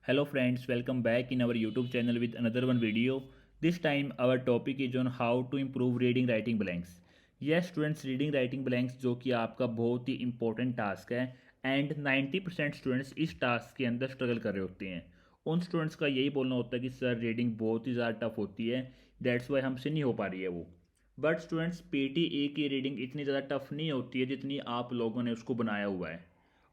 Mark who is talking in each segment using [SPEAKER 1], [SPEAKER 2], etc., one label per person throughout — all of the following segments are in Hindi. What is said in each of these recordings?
[SPEAKER 1] Hello friends, welcome back in our YouTube channel with another one video. This time our topic is on how to improve reading writing blanks. Yes students, reading writing blanks जो कि आपका बहुत ही इंपॉर्टेंट टास्क है एंड 90% स्टूडेंट्स इस टास्क के अंदर स्ट्रगल कर रहे होते हैं। उन स्टूडेंट्स का यही बोलना होता है कि सर रीडिंग बहुत ही ज़्यादा टफ होती है, दैट्स वाई हमसे नहीं हो पा रही है वो। बट स्टूडेंट्स पीटीई की रीडिंग इतनी ज़्यादा टफ नहीं होती है जितनी आप लोगों ने उसको बनाया हुआ है।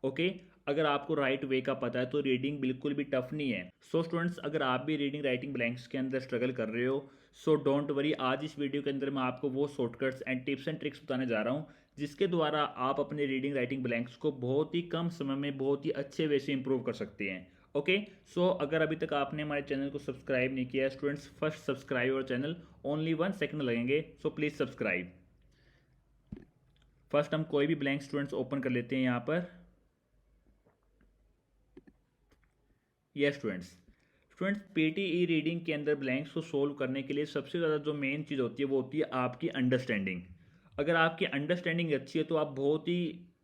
[SPEAKER 1] ओके अगर आपको राइट वे का पता है तो रीडिंग बिल्कुल भी टफ नहीं है। सो स्टूडेंट्स, अगर आप भी रीडिंग राइटिंग ब्लैंक्स के अंदर स्ट्रगल कर रहे हो सो डोंट वरी, आज इस वीडियो के अंदर मैं आपको वो shortcuts and tips and tricks बताने जा रहा हूँ जिसके द्वारा आप अपने रीडिंग राइटिंग ब्लैंक्स को बहुत ही कम समय में बहुत ही अच्छे वे से इंप्रूव कर सकते हैं। ओके सो अगर अभी तक आपने हमारे चैनल को सब्सक्राइब नहीं किया है स्टूडेंट्स, फर्स्ट सब्सक्राइब और चैनल, ओनली 1 सेकंड लगेंगे, सो प्लीज़ सब्सक्राइब। फर्स्ट हम कोई भी ब्लैंक स्टूडेंट्स ओपन कर लेते हैं यहाँ पर। यस स्टूडेंट्स पीटीई रीडिंग के अंदर ब्लैंक्स को सोल्व करने के लिए सबसे ज़्यादा जो मेन चीज़ होती है वो होती है आपकी अंडरस्टैंडिंग। अगर आपकी अंडरस्टैंडिंग अच्छी है तो आप बहुत ही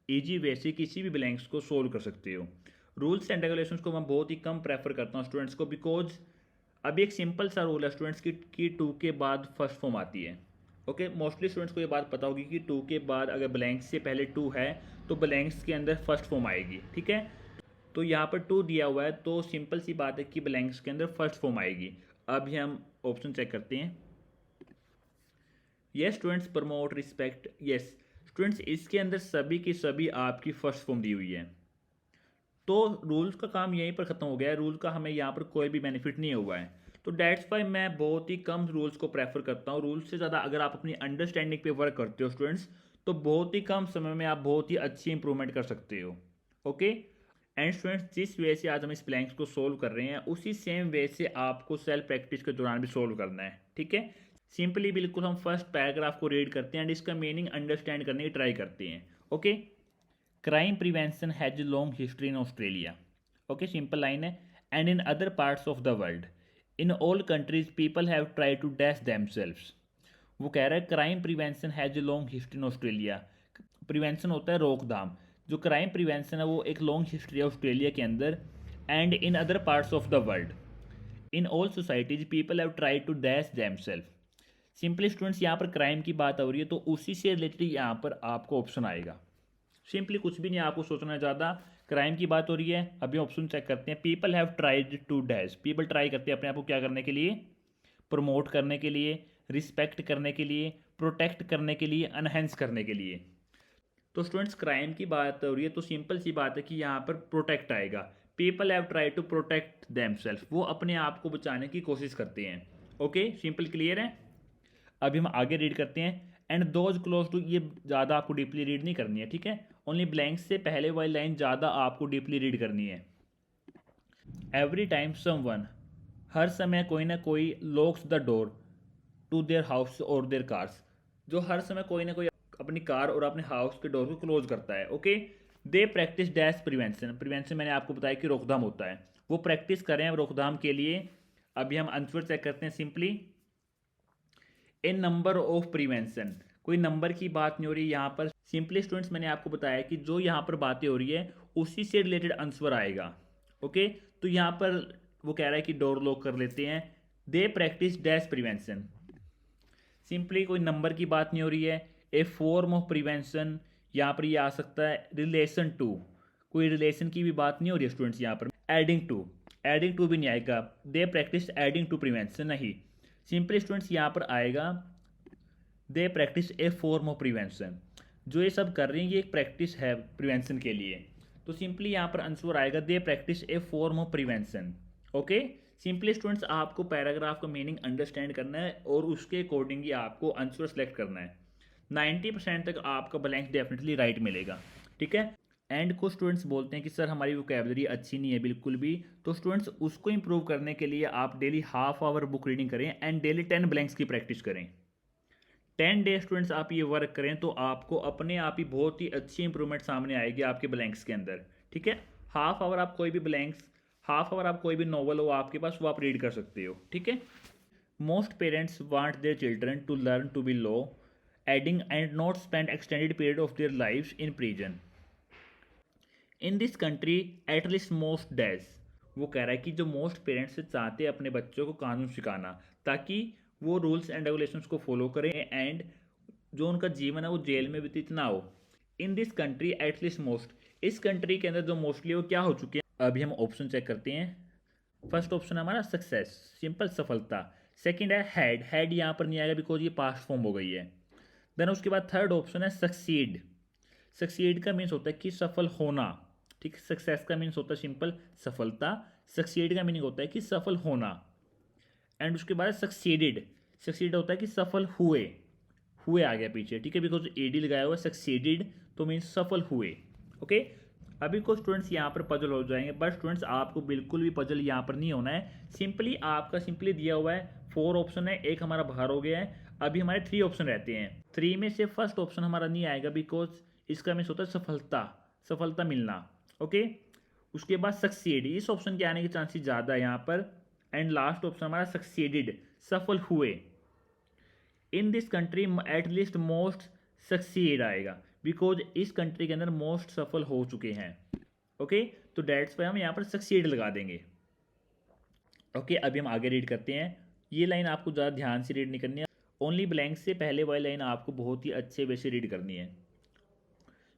[SPEAKER 1] ईजी वे से किसी भी ब्लैंक्स को सोल्व कर सकते हो। रूल्स एंड रेगुलेशंस को मैं बहुत ही कम प्रेफर करता हूँ स्टूडेंट्स को, बिकॉज अभी एक सिंपल सा रूल है स्टूडेंट्स की टू के बाद फर्स्ट फॉर्म आती है। ओके मोस्टली स्टूडेंट्स को ये बात पता होगी कि टू के बाद अगर ब्लैंक्स से पहले टू है तो ब्लैंक्स के अंदर फर्स्ट फॉर्म आएगी। ठीक है, तो यहाँ पर टू दिया हुआ है तो सिंपल सी बात है कि ब्लैंक्स के अंदर फर्स्ट फॉर्म आएगी। अभी हम ऑप्शन चेक करते हैं। Yes students, promote respect, yes students इसके अंदर सभी की सभी आपकी फर्स्ट फॉर्म दी हुई है। तो रूल्स का काम यहीं पर ख़त्म हो गया है, रूल का हमें यहाँ पर कोई भी बेनिफिट नहीं हुआ है। तो डेट्स वाई मैं बहुत ही कम रूल्स को प्रेफर करता हूँ। रूल्स से ज़्यादा अगर आप अपनी अंडरस्टैंडिंग पे वर्क करते हो स्टूडेंट्स तो बहुत ही कम समय में आप बहुत ही अच्छी इंप्रूवमेंट कर सकते हो। ओके एंड स्टूडेंट्स, जिस वे से आज हम इस ब्लैंक्स को सोल्व कर रहे हैं उसी सेम वे से आपको सेल्फ प्रैक्टिस के दौरान भी सोल्व करना है। ठीक है, सिंपली बिल्कुल हम फर्स्ट पैराग्राफ को रीड करते हैं एंड इसका मीनिंग अंडरस्टैंड करने की ट्राई करते हैं। Okay, crime prevention has long history in Australia. Okay simple line है, and in other parts of the world, in all countries people have try to dash themselves. वो कह रहा है crime prevention has long history in Australia. Prevention होता है रोकथाम, जो क्राइम प्रिवेंशन है वो एक लॉन्ग हिस्ट्री है ऑस्ट्रेलिया के अंदर। And in other parts of the world, in all societies people have try to dash themselves. Simply students यहाँ पर क्राइम की बात हो रही है तो उसी से रिलेटेड यहाँ पर आपको ऑप्शन आएगा। सिंपली कुछ भी नहीं आपको सोचना है ज़्यादा, क्राइम की बात हो रही है। अभी ऑप्शन चेक करते हैं। People have tried to dash, people try करते हैं अपने आप को क्या करने के लिए, प्रमोट करने के लिए, रिस्पेक्ट करने के लिए, प्रोटेक्ट करने के लिए, अनहेंस करने के लिए। तो स्टूडेंट्स क्राइम की बात हो रही है तो सिंपल सी बात है कि यहाँ पर प्रोटेक्ट आएगा। People have try to protect themselves, वो अपने आप को बचाने की कोशिश करते हैं। ओके सिंपल क्लियर है। अभी हम आगे रीड करते हैं। एंड दोज क्लोज टू, ये ज़्यादा आपको डीपली रीड नहीं करनी है। ठीक है, ओनली ब्लैंक्स से पहले वाली लाइन ज़्यादा आपको डीपली रीड करनी है। एवरी टाइम समवन, हर समय कोई ना कोई locks the door to their house और देयर कार्स, जो हर समय कोई ना कोई अपनी कार और अपने हाउस के डोर को क्लोज करता है। Okay, they practice dash prevention, prevention मैंने आपको बताया कि रोकथाम होता है, वो प्रैक्टिस करें रोकथाम के लिए। अभी हम आंसर चेक करते हैं। Simply A number of prevention, कोई नंबर की बात नहीं हो रही यहाँ पर। सिंपली स्टूडेंट्स मैंने आपको बताया कि जो यहाँ पर बातें हो रही है उसी से रिलेटेड आंसर आएगा। ओके, तो यहाँ पर वो कह रहा है कि डोर लॉक कर लेते हैं। They practice dash prevention, simply कोई नंबर की बात नहीं हो रही है। ए फॉर्म ऑफ प्रिवेंशन, यहाँ पर ये आ सकता है रिलेशन टू, कोई रिलेशन की भी बात नहीं हो रही है स्टूडेंट्स यहाँ पर। एडिंग टू, एडिंग टू भी नहीं आएगा। They practice adding to prevention नहीं, सिंपली स्टूडेंट्स यहाँ पर आएगा they practice a form of prevention. जो ये सब कर रही हैं ये एक प्रैक्टिस है प्रिवेंशन के लिए, तो सिंपली यहाँ पर आंसर आएगा they practice a form of prevention. Okay, simply students आपको पैराग्राफ का मीनिंग अंडरस्टैंड करना है और उसके अकॉर्डिंग ही आपको आंसर सेलेक्ट करना है। 90% तक आपका ब्लैंक डेफिनेटली राइट मिलेगा। ठीक है, एंड कुछ स्टूडेंट्स बोलते हैं कि सर हमारी वोकैबुलरी अच्छी नहीं है बिल्कुल भी, तो स्टूडेंट्स उसको इंप्रूव करने के लिए आप daily half hour book reading करें एंड डेली 10 ब्लैंक्स की प्रैक्टिस करें। 10 डे स्टूडेंट्स आप ये वर्क करें तो आपको अपने आप ही बहुत ही अच्छी इंप्रूवमेंट सामने आएगी आपके ब्लैंक्स के अंदर। ठीक है, हाफ आवर आप कोई भी ब्लैंक्स, हाफ आवर आप कोई भी नॉवल हो आपके पास वो आप रीड कर सकते हो। ठीक है, most parents want their children to learn to be law abiding and not spend extended period of their life in prison. In this country at least most dash, वो कह रहा है कि जो मोस्ट पेरेंट्स चाहते हैं अपने बच्चों को कानून सिखाना, ताकि वो रूल्स एंड रेगुलेशंस को फॉलो करें एंड जो उनका जीवन है वो जेल में व्यतीत ना हो। इन दिस कंट्री एटलीस्ट मोस्ट, इस कंट्री के अंदर जो मोस्टली वो क्या हो चुके हैं, अभी हम ऑप्शन चेक करते हैं। फर्स्ट ऑप्शन है हमारा सक्सेस, सिंपल सफलता। सेकंड है हैड, हैड यहाँ पर नहीं आएगा बिकॉज ये पास्ट फॉर्म हो गई है। देन उसके बाद थर्ड ऑप्शन है सक्सीड, सक्सीड का मीन्स होता है कि सफल होना, ठीक है। सक्सेस का मीन्स होता है सिंपल सफलता, सक्सीड का मीनिंग होता है कि सफल होना। एंड उसके बाद सक्सीडेड, सक्सीड होता है कि सफल हुए, हुए आ गया पीछे, ठीक है, बिकॉज एडी लगाया हुआ है सक्सीडेड तो मीन्स सफल हुए। ओके, अभी कुछ स्टूडेंट्स यहाँ पर पजल हो जाएंगे, बट स्टूडेंट्स आपको बिल्कुल भी पजल यहाँ पर नहीं होना है। सिंपली आपका सिंपली दिया हुआ है 4 ऑप्शन है, एक हमारा बाहर हो गया है, अभी हमारे 3 ऑप्शन रहते हैं। 3 में से फर्स्ट ऑप्शन हमारा नहीं आएगा बिकॉज इसका मीन्स होता है सफलता, सफलता मिलना। ओके, उसके बाद सक्सीड, इस ऑप्शन के आने के चांसेस ज़्यादा है यहाँ पर। एंड लास्ट ऑप्शन हमारा सक्सीडेड, सफल हुए। इन this country at least most succeed आएगा बिकॉज इस कंट्री के अंदर मोस्ट सफल हो चुके हैं। ओके, तो डेट्स पे हम यहाँ पर सक्सीड लगा देंगे। ओके, अभी हम आगे रीड करते हैं। ये लाइन आपको ज़्यादा ध्यान से रीड नहीं करनी है, ओनली ब्लैंक से पहले वाली लाइन आपको बहुत ही अच्छे वे से रीड करनी है।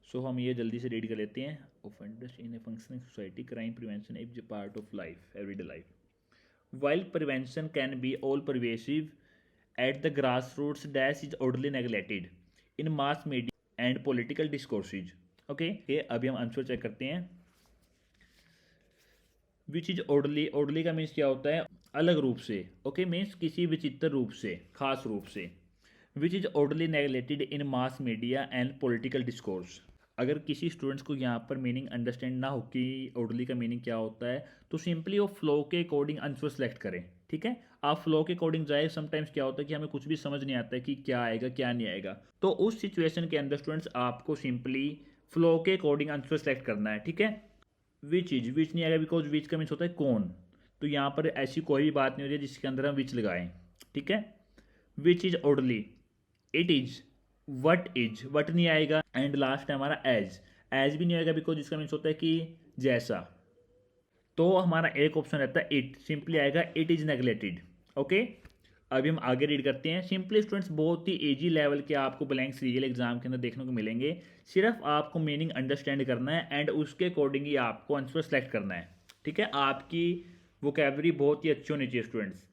[SPEAKER 1] सो हम ये जल्दी से रीड कर लेते हैं। Offenders in A functioning society, crime prevention is a part of life, everyday life, while prevention can be all pervasive at the grassroots dash is oddly neglected in mass media and political discourses. Okay, ये अभी हम आंसर चेक करते हैं। विच इज ओडली, ओडली का मीन्स क्या होता है, अलग रूप से। ओके, मीन्स किसी विचित्र रूप से, खास रूप से। Which is oddly neglected in mass media and political discourse. अगर किसी स्टूडेंट्स को यहाँ पर मीनिंग अंडरस्टैंड ना हो कि ओडली का मीनिंग क्या होता है, तो सिंपली वो फ्लो के अकॉर्डिंग आंसर सेलेक्ट करें, ठीक है। आप फ्लो के अकॉर्डिंग जाए, समटाइम्स क्या होता है कि हमें कुछ भी समझ नहीं आता है कि क्या आएगा क्या नहीं आएगा, तो उस सिचुएशन के अंदर स्टूडेंट्स आपको सिंपली फ्लो के अकॉर्डिंग आंसर सेलेक्ट करना है, ठीक है। विच इज, विच नहीं आएगा बिकॉज विच का मीन्स होता है कौन, तो यहाँ पर ऐसी कोई भी बात नहीं हो रही है जिसके अंदर हम विच लगाएं, ठीक है। Which is oddly, it is, what is, what नहीं आएगा। एंड लास्ट है हमारा एज, एज भी नहीं आएगा बिकॉज इसका मीन्स होता है कि जैसा। तो हमारा एक ऑप्शन रहता है इट, सिंपली आएगा इट इज नेगलेक्टेड। ओके, अभी हम आगे रीड करते हैं। सिंपली स्टूडेंट्स बहुत ही इजी लेवल के आपको ब्लैंक्स रियल एग्जाम के अंदर देखने को मिलेंगे, सिर्फ आपको मीनिंग अंडरस्टैंड करना है एंड उसके अकॉर्डिंग ही आपको आंसर सेलेक्ट करना है, ठीक है। आपकी वोकैबुलरी बहुत ही अच्छी होनी चाहिए स्टूडेंट्स।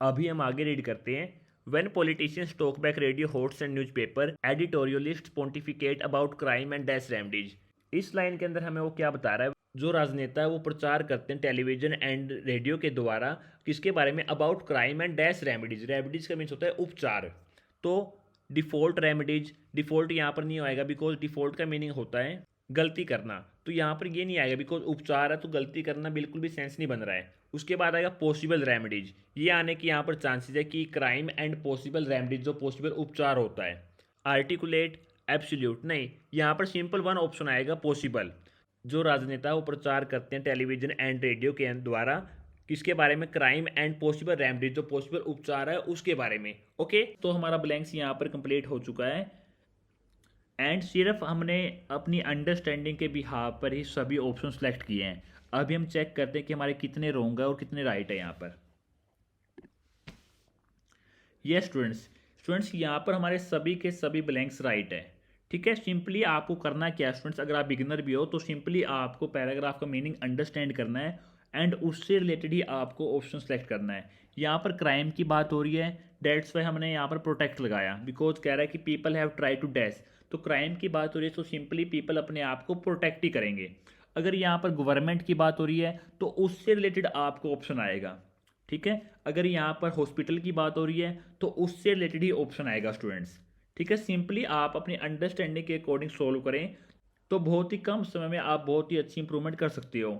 [SPEAKER 1] अभी हम आगे रीड करते हैं। When politicians talk back radio hosts and newspaper, editorialists pontificate about crime and death remedies. इस लाइन के अंदर हमें वो क्या बता रहा है, जो राजनेता है वो प्रचार करते हैं टेलीविजन एंड रेडियो के द्वारा किसके बारे में, about crime and death remedies. Remedies का मीन्स होता है उपचार। तो डिफॉल्ट रेमेडीज, डिफॉल्ट यहाँ पर नहीं आएगा बिकॉज डिफॉल्ट का मीनिंग होता है गलती करना, तो यहाँ पर ये नहीं आएगा बिकॉज उपचार है तो गलती करना बिल्कुल भी सेंस नहीं बन रहा है। उसके बाद आएगा पॉसिबल रेमेडीज, ये आने की यहाँ पर चांसेस है कि क्राइम एंड पॉसिबल रेमेडीज, जो पॉसिबल उपचार होता है। आर्टिकुलेट, एब्सोल्यूट नहीं, यहाँ पर सिंपल वन ऑप्शन आएगा पॉसिबल। जो राजनेता वो प्रचार करते हैं टेलीविजन एंड रेडियो के द्वारा किसके बारे में, क्राइम एंड पॉसिबल रेमेडीज, जो पॉसिबल उपचार है उसके बारे में। ओके, तो हमारा ब्लैंक्स यहाँ पर कंप्लीट हो चुका है एंड सिर्फ हमने अपनी अंडरस्टैंडिंग के बिहाफ पर ही सभी ऑप्शन सेलेक्ट किए हैं। अभी हम चेक करते हैं कि हमारे कितने रॉन्ग है और कितने राइट है यहाँ पर। यस स्टूडेंट्स यहाँ पर हमारे सभी के सभी ब्लैंक्स राइट है, ठीक है। सिंपली आपको करना क्या है स्टूडेंट्स, अगर आप बिगिनर भी हो तो सिंपली आपको पैराग्राफ का मीनिंग अंडरस्टैंड करना है एंड उससे रिलेटेड ही आपको ऑप्शन सेलेक्ट करना है। यहाँ पर क्राइम की बात हो रही है, डेट्स वाई हमने यहाँ पर प्रोटेक्ट लगाया बिकॉज कह रहा है कि people have try to dash, तो क्राइम की बात हो रही है तो सिंपली पीपल अपने आप को प्रोटेक्ट ही करेंगे। अगर यहाँ पर गवर्नमेंट की बात हो रही है तो उससे रिलेटेड आपको ऑप्शन आएगा, ठीक है। अगर यहाँ पर हॉस्पिटल की बात हो रही है तो उससे रिलेटेड ही ऑप्शन आएगा स्टूडेंट्स, ठीक है। सिंपली आप अपनी अंडरस्टैंडिंग के अकॉर्डिंग सोल्व करें तो बहुत ही कम समय में आप बहुत ही अच्छी इंप्रूवमेंट कर सकते हो।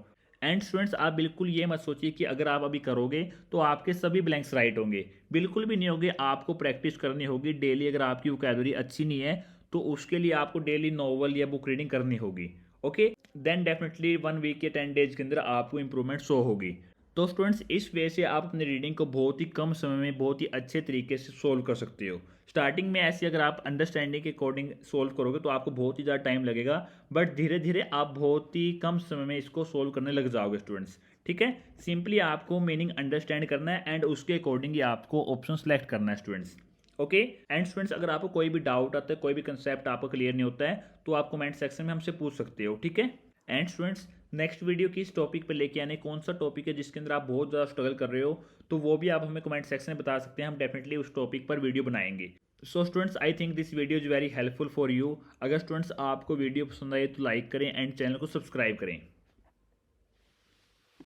[SPEAKER 1] एंड स्टूडेंट्स आप बिल्कुल ये मत सोचिए कि अगर आप अभी करोगे तो आपके सभी ब्लैंक्स राइट होंगे, बिल्कुल भी नहीं होंगे। आपको प्रैक्टिस करनी होगी डेली। अगर आपकी वोकैबुलरी अच्छी नहीं है तो उसके लिए आपको डेली नॉवल या बुक रीडिंग करनी होगी। ओके, देन डेफिनेटली 1 वीक या 10 डेज के अंदर आपको इंप्रूवमेंट शो होगी। तो स्टूडेंट्स इस वे से आप अपनी रीडिंग को बहुत ही कम समय में बहुत ही अच्छे तरीके से सोल्व कर सकते हो। स्टार्टिंग में ऐसे अगर आप अंडरस्टैंडिंग के अकॉर्डिंग सोल्व करोगे तो आपको बहुत ही ज़्यादा टाइम लगेगा, बट धीरे धीरे आप बहुत ही कम समय में इसको सोल्व करने लग जाओगे स्टूडेंट्स। ठीक है, सिंपली आपको मीनिंग अंडरस्टैंड करना है एंड उसके अकॉर्डिंग ही आपको ऑप्शन सेलेक्ट करना है स्टूडेंट्स। ओके एंड स्टूडेंट्स, अगर आपको कोई भी डाउट आता है, कोई भी कंसेप्ट आपको क्लियर नहीं होता है, तो आप कमेंट सेक्शन में हमसे पूछ सकते हो। ठीक है, एंड स्टूडेंट्स नेक्स्ट वीडियो किस टॉपिक पे लेके आने, कौन सा टॉपिक है जिसके अंदर आप बहुत ज़्यादा स्ट्रगल कर रहे हो, तो वो भी आप हमें कमेंट सेक्शन में बता सकते हैं। हम डेफिनेटली उस टॉपिक पर वीडियो बनाएंगे। So students, I think this video is very helpful for you. अगर स्टूडेंट्स आपको वीडियो पसंद आए तो लाइक करें एंड चैनल को सब्सक्राइब करें।